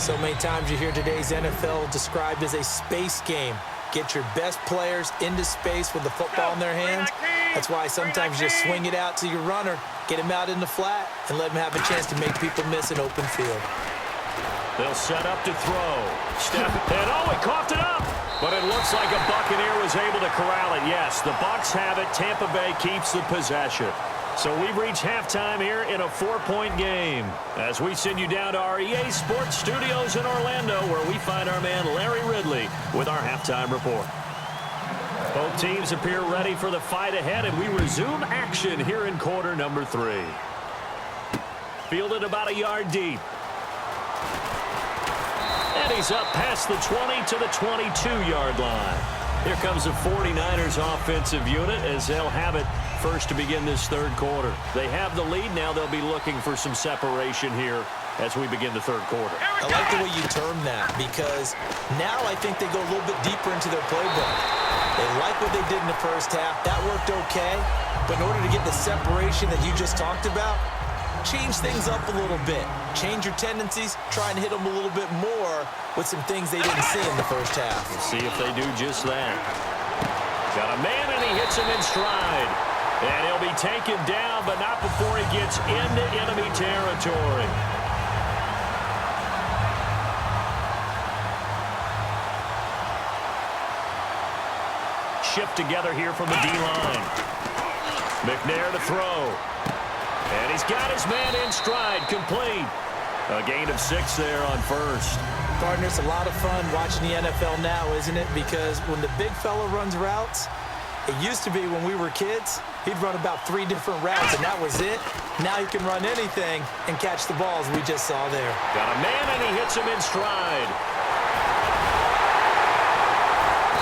So many times you hear today's NFL described as a space game. Get your best players into space with the football in their hands. That's why sometimes you just swing it out to your runner, get him out in the flat, and let him have a chance to make people miss an open field. They'll set up to throw. Step, and oh, he coughed it up. But it looks like a Buccaneer was able to corral it. Yes, the Bucs have it. Tampa Bay keeps the possession. So we've reached halftime here in a 4-point game as we send you down to our EA Sports Studios in Orlando, where we find our man Larry Ridley with our halftime report. Both teams appear ready for the fight ahead, and we resume action here in quarter number 3. Fielded about a yard deep. And he's up past the 20 to the 22-yard line. Here comes the 49ers offensive unit as they'll have it first to begin this third quarter. They have the lead. Now they'll be looking for some separation here as we begin the third quarter. I like the way you term that, because now I think they go a little bit deeper into their playbook. They like what they did in the first half. That worked okay. But in order to get the separation that you just talked about, change things up a little bit. Change your tendencies. Try and hit them a little bit more with some things they didn't see in the first half. We'll see if they do just that. Got a man, and he hits him in stride. And he'll be taken down, but not before he gets into enemy territory. Shift together here from the D-line. McNair to throw. And he's got his man in stride, complete. A gain of 6 there on first. Partner, it's a lot of fun watching the NFL now, isn't it? Because when the big fella runs routes, it used to be when we were kids, he'd run about 3 different routes, and that was it. Now he can run anything and catch the balls we just saw there. Got a man, and he hits him in stride.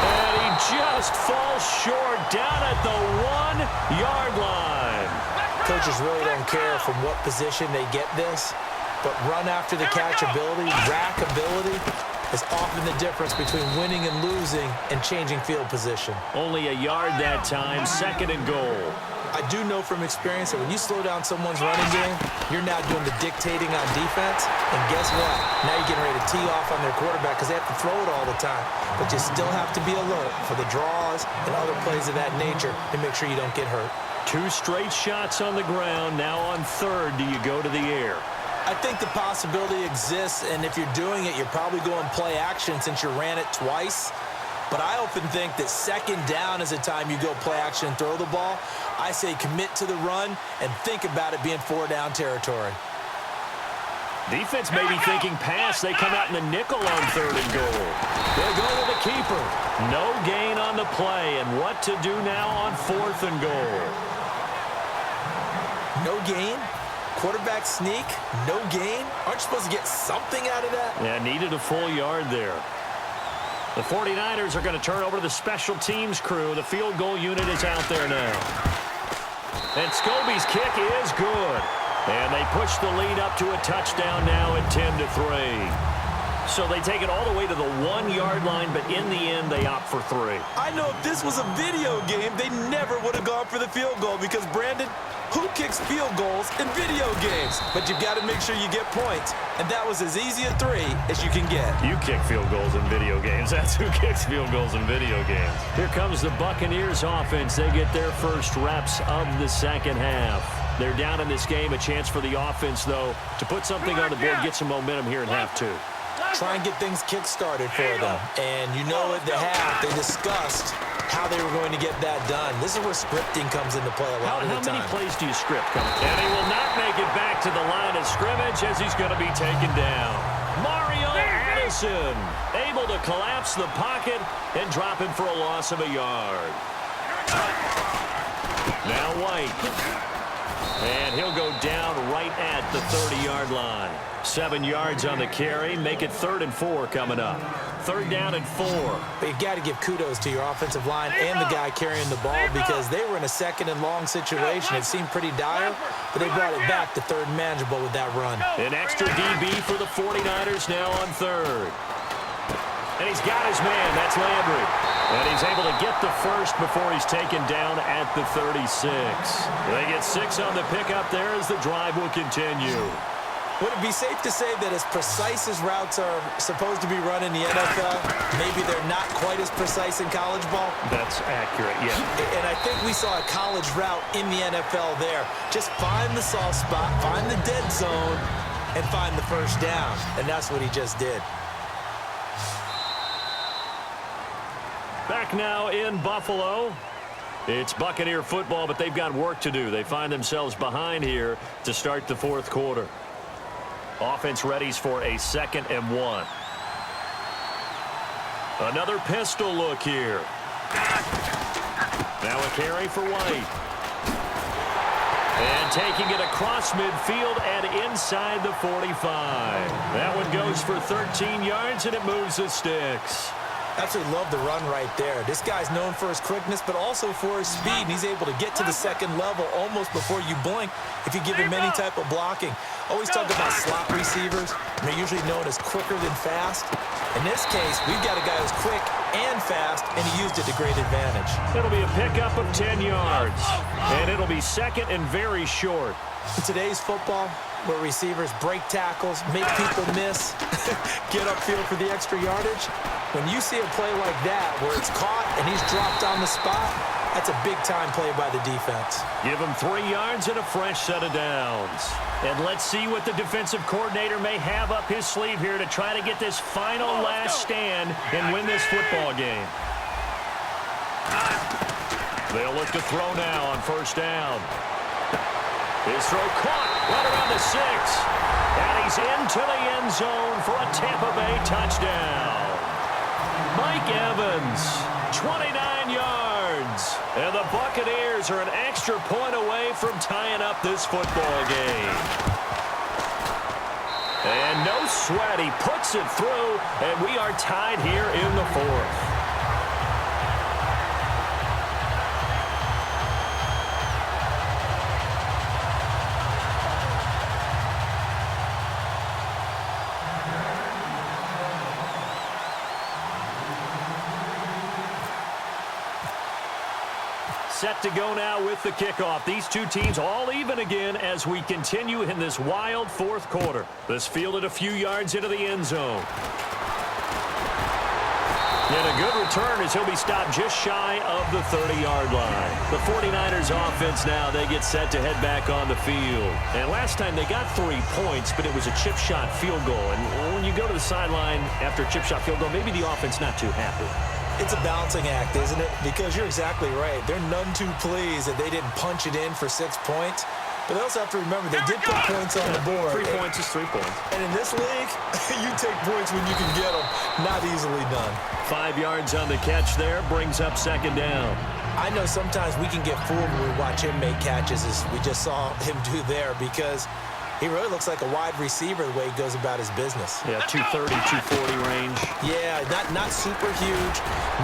And he just falls short down at the 1-yard line. Coaches really don't care from what position they get this, but run after the catch ability, rack ability, is often the difference between winning and losing and changing field position. Only a yard that time, 2nd and goal. I do know from experience that when you slow down someone's running game, you're now doing the dictating on defense, and guess what? Now you're getting ready to tee off on their quarterback because they have to throw it all the time. But you still have to be alert for the draws and other plays of that nature to make sure you don't get hurt. 2 straight shots on the ground. Now on third, do you go to the air? I think the possibility exists, and if you're doing it, you're probably going play action since you ran it twice. But I often think that 2nd down is a time you go play action and throw the ball. I say commit to the run and think about it being 4-down territory. Defense may be thinking pass. They come out in the nickel on 3rd and goal. They'll go to the keeper. No gain on the play, and what to do now on 4th and goal? No gain? Quarterback sneak? No gain? Aren't you supposed to get something out of that? Yeah, needed a full yard there. The 49ers are going to turn over to the special teams crew. The field goal unit is out there now. And Scobie's kick is good. And they push the lead up to a touchdown now at 10-3. So they take it all the way to the 1-yard line, but in the end, they opt for 3. I know if this was a video game, they never would have gone for the field goal because, Brandon, who kicks field goals in video games? But you've got to make sure you get points, and that was as easy a 3 as you can get. You kick field goals in video games. That's who kicks field goals in video games. Here comes the Buccaneers offense. They get their first reps of the second half. They're down in this game. A chance for the offense, though, to put something on the board, get some momentum here in half 2. Try and get things kick-started for them. And you know at the half, they discussed how they were going to get that done. This is where scripting comes into play a lot of the time. How many plays do you script? And he will not make it back to the line of scrimmage as he's going to be taken down. Mario Addison able to collapse the pocket and drop him for a loss of a yard. Now White. And he'll go down right at the 30-yard line. 7 yards on the carry. Make it 3rd and 4 coming up. 3rd down and 4. But you've got to give kudos to your offensive line and the guy carrying the ball because they were in a 2nd and long situation. It seemed pretty dire, but they brought it back to 3rd and manageable with that run. An extra DB for the 49ers now on 3rd. And he's got his man. That's Landry. And he's able to get the first before he's taken down at the 36. They get 6 on the pickup there as the drive will continue. Would it be safe to say that as precise as routes are supposed to be run in the NFL, maybe they're not quite as precise in college ball? That's accurate, yeah. And I think we saw a college route in the NFL there. Just find the soft spot, find the dead zone, and find the first down. And that's what he just did. Back now in Buffalo. It's Buccaneer football, but they've got work to do. They find themselves behind here to start the fourth quarter. Offense readies for a 2nd and 1. Another pistol look here. Now a carry for White. And taking it across midfield and inside the 45. That one goes for 13 yards, and it moves the sticks. Absolutely love the run right there. This guy's known for his quickness, but also for his speed. And he's able to get to the second level almost before you blink if you give him any type of blocking. Always talk about slot receivers. They're usually known as quicker than fast. In this case, we've got a guy who's quick and fast, and he used it to great advantage. It'll be a pickup of 10 yards, and it'll be 2nd and very short. In today's football, where receivers break tackles, make people miss, get upfield for the extra yardage, when you see a play like that where it's caught and he's dropped on the spot, that's a big-time play by the defense. Give him 3 yards and a fresh set of downs. And let's see what the defensive coordinator may have up his sleeve here to try to get this final last stand and win this football game. They'll look to throw now on first down. His throw caught right around the 6. And he's into the end zone for a Tampa Bay touchdown. Mike Evans, 29 yards. And the Buccaneers are an extra point away from tying up this football game. And no sweat, he puts it through, and we are tied here in the 4th. Set to go now with the kickoff. These two teams all even again as we continue in this wild fourth quarter. This fielded a few yards into the end zone. And a good return as he'll be stopped just shy of the 30-yard line. The 49ers offense now, they get set to head back on the field. And last time they got 3 points, but it was a chip shot field goal. And when you go to the sideline after a chip shot field goal, maybe the offense not too happy. It's a balancing act, isn't it? Because you're exactly right. They're none too pleased that they didn't punch it in for 6 points. But they also have to remember they did put points on the board. 3 points is 3 points. And in this league, you take points when you can get them. Not easily done. 5 yards on the catch there. Brings up second down. I know sometimes we can get fooled when we watch him make catches as we just saw him do there because he really looks like a wide receiver the way he goes about his business. Yeah, 230, 240 range. Yeah, not super huge.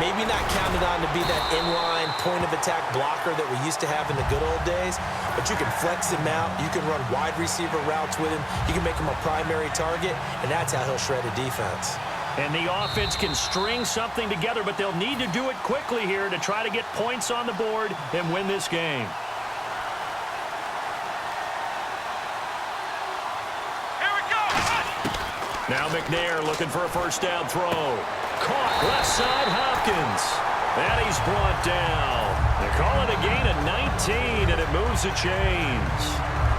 Maybe not counted on to be that inline point-of-attack blocker that we used to have in the good old days. But you can flex him out. You can run wide receiver routes with him. You can make him a primary target, and that's how he'll shred a defense. And the offense can string something together, but they'll need to do it quickly here to try to get points on the board and win this game. Now McNair looking for a first down throw. Caught left side Hopkins. And he's brought down. They call it a gain of 19, and it moves the chains.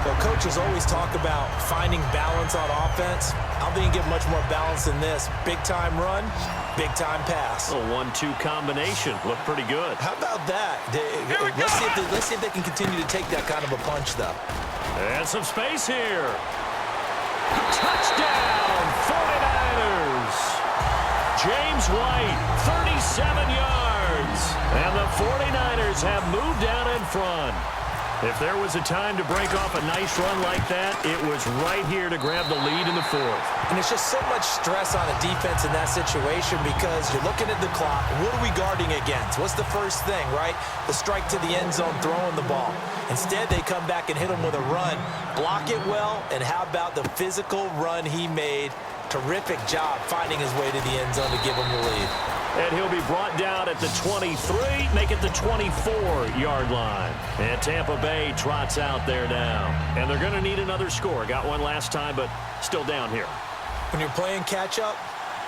Well, coaches always talk about finding balance on offense. I don't think you get much more balance than this. Big-time run, big-time pass. A 1-2 combination. Looked pretty good. How about that? Let's see if they can continue to take that kind of a punch, though. And some space here. Touchdown, 49ers. James White, 37 yards. And the 49ers have moved out in front. If there was a time to break off a nice run like that, it was right here to grab the lead in the fourth. And it's just so much stress on a defense in that situation because you're looking at the clock. What are we guarding against? What's the first thing, right? The strike to the end zone, throwing the ball. Instead, they come back and hit him with a run. Block it well, and how about the physical run he made Terrific job finding his way to the end zone to give him the lead. And he'll be brought down at the 23, make it the 24-yard line. And Tampa Bay trots out there now. And they're going to need another score. Got one last time, but still down here. When you're playing catch-up,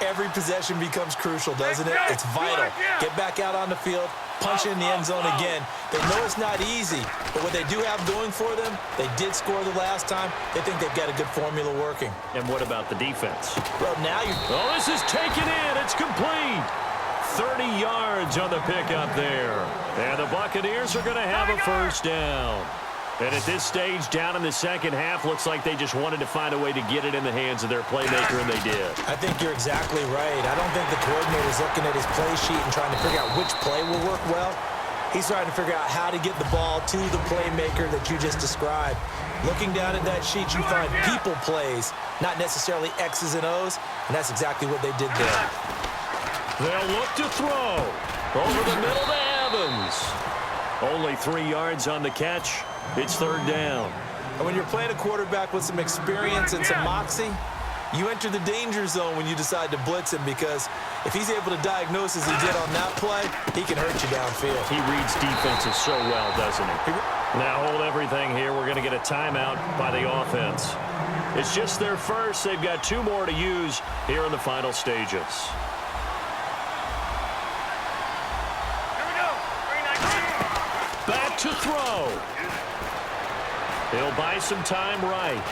every possession becomes crucial, doesn't it? It's vital. Get back out on the field, punch it in the end zone again. They know it's not easy, but what they do have going for them, they did score the last time. They think they've got a good formula working. And what about the defense? Well, now you... Oh, this is taken in. It's complete. 30 yards on the pickup there. And the Buccaneers are going to have a first down. And at this stage, down in the second half, looks like they just wanted to find a way to get it in the hands of their playmaker, and they did. I think you're exactly right. I don't think the coordinator's looking at his play sheet and trying to figure out which play will work well. He's trying to figure out how to get the ball to the playmaker that you just described. Looking down at that sheet, you find people plays, not necessarily X's and O's, and that's exactly what they did there. They'll look to throw. Over the middle to Evans. Only 3 yards on the catch. It's third down. And when you're playing a quarterback with some experience and some moxie, you enter the danger zone when you decide to blitz him, because if he's able to diagnose as he did on that play, he can hurt you downfield. He reads defenses so well, doesn't he? Now hold everything here. We're going to get a timeout by the offense. It's just their first. They've got 2 more to use here in the final stages. Back to throw. He'll buy some time right.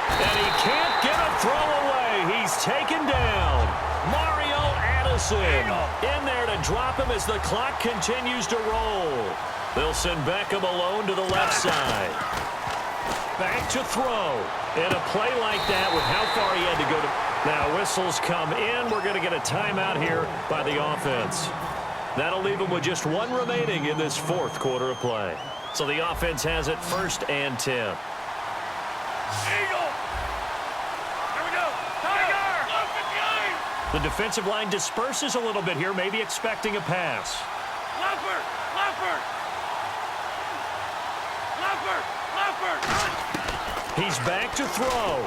And he can't get a throw away. He's taken down. Mario Addison in there to drop him as the clock continues to roll. They'll send Beckham alone to the left side. Back to throw. And a play like that with how far he had to go to. Now whistles come in. We're going to get a timeout here by the offense. That'll leave him with just 1 remaining in this fourth quarter of play. So the offense has it 1st and 10. Eagle. Here we go. Tiger. The defensive line disperses a little bit here, maybe expecting a pass. Leopard. He's back to throw.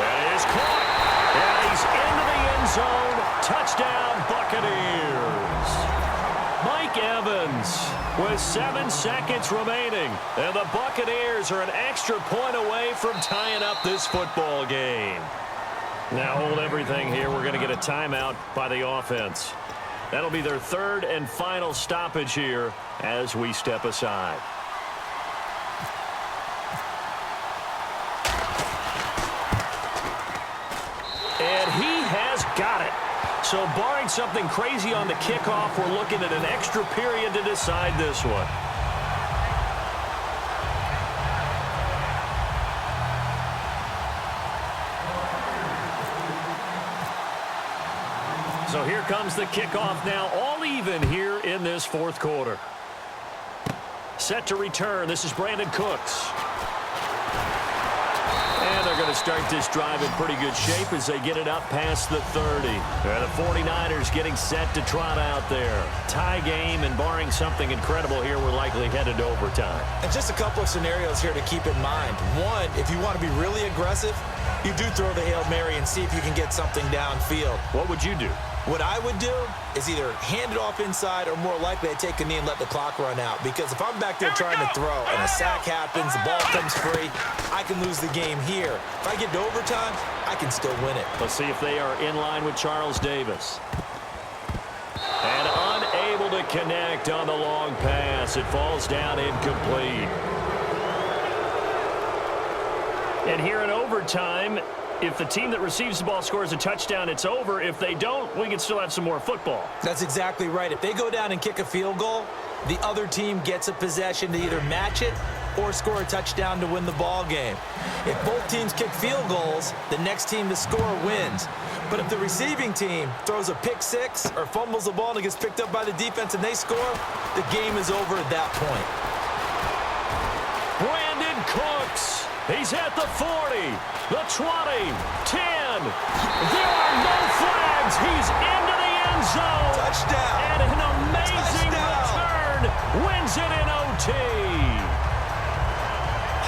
That is caught. And he's into the end zone. Touchdown, Buccaneers. Mike Evans with 7 seconds remaining. And the Buccaneers are an extra point away from tying up this football game. Now hold everything here. We're going to get a timeout by the offense. That'll be their 3rd and final stoppage here as we step aside. And he has got it. So barring something crazy on the kickoff, we're looking at an extra period to decide this one. So here comes the kickoff now, all even here in this fourth quarter. Set to return. This is Brandon Cooks. And they're going to start this drive in pretty good shape as they get it up past the 30. And the 49ers getting set to trot out there. Tie game, and barring something incredible here, we're likely headed to overtime. And just a couple of scenarios here to keep in mind. One, if you want to be really aggressive, you do throw the Hail Mary and see if you can get something downfield. What would you do? What I would do is either hand it off inside, or more likely I take a knee and let the clock run out. Because if I'm back there trying to throw and a sack happens, the ball comes free, I can lose the game here. If I get to overtime, I can still win it. Let's see if they are in line with Charles Davis. And unable to connect on the long pass. It falls down incomplete. And here in overtime, if the team that receives the ball scores a touchdown, it's over. If they don't, we can still have some more football. That's exactly right. If they go down and kick a field goal, the other team gets a possession to either match it or score a touchdown to win the ball game. If both teams kick field goals, the next team to score wins. But if the receiving team throws a pick six or fumbles the ball and it gets picked up by the defense and they score, the game is over at that point. Brandon Cooks. He's at the 40, the 20, 10. There are no flags. He's into the end zone. Touchdown. And an amazing return. Wins it in OT.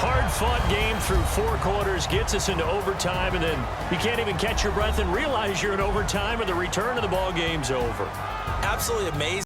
Hard-fought game through 4 quarters gets us into overtime, and then you can't even catch your breath and realize you're in overtime, and the return of the ball game's over. Absolutely amazing.